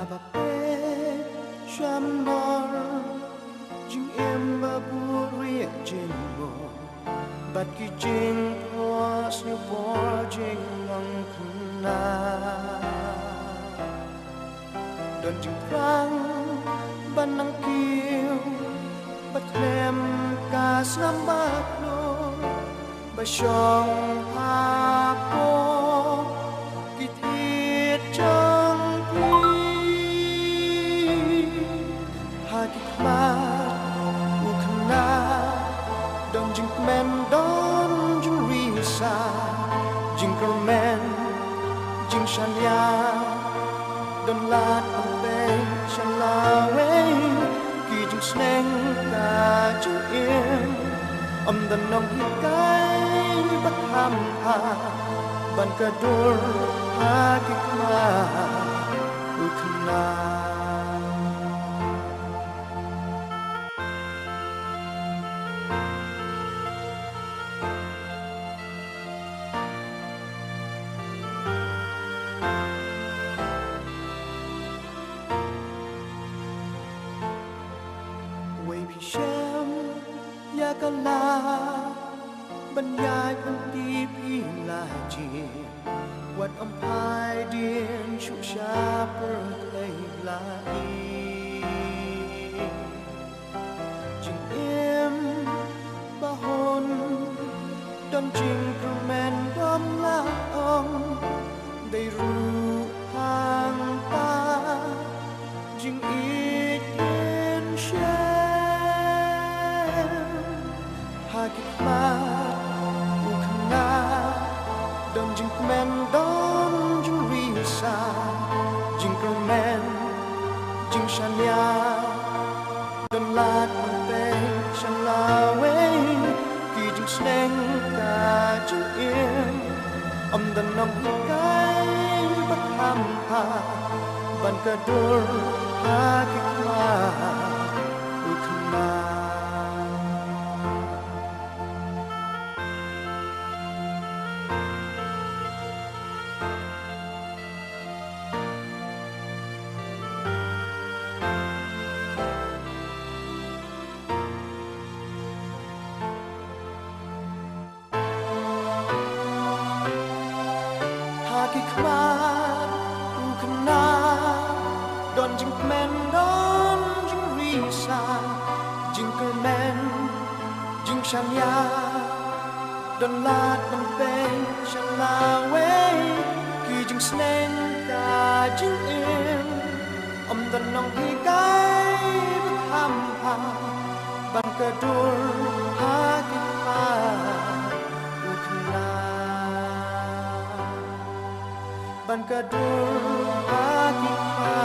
Abape shamnor jing emba buria jingbo bat ki jing was new por jing ang kuna don jing prang banang kiu bat lem kas lambat lo ba shong hapo kitit jang ukna don jing men don jing risa jing kermen jing shanya don lat ampe shalawe ki jing sneng ka jing im dan nong hikai bat ham ha ban kadur hakikma ukna Shem yakala banyai di pilaji wat ampai din shusha per lai jing im bahon don jing kermen bom la ong dei ru hang pa jing it hakikma ukna don jing men don jing risa jing kermen jing shanya don lat ampe shalawe ki jing sneng ka jing im dan nam hikai bat ham ha ban kadur hakikma ukna Hakikmat ukna don jing men don jing risa jing kermen jing shanya don lat ampe shalawe ki jing sneng ka jing im dan nong hikai bat ham ha ban kadur hakikmat ukna ban kadur hakikmat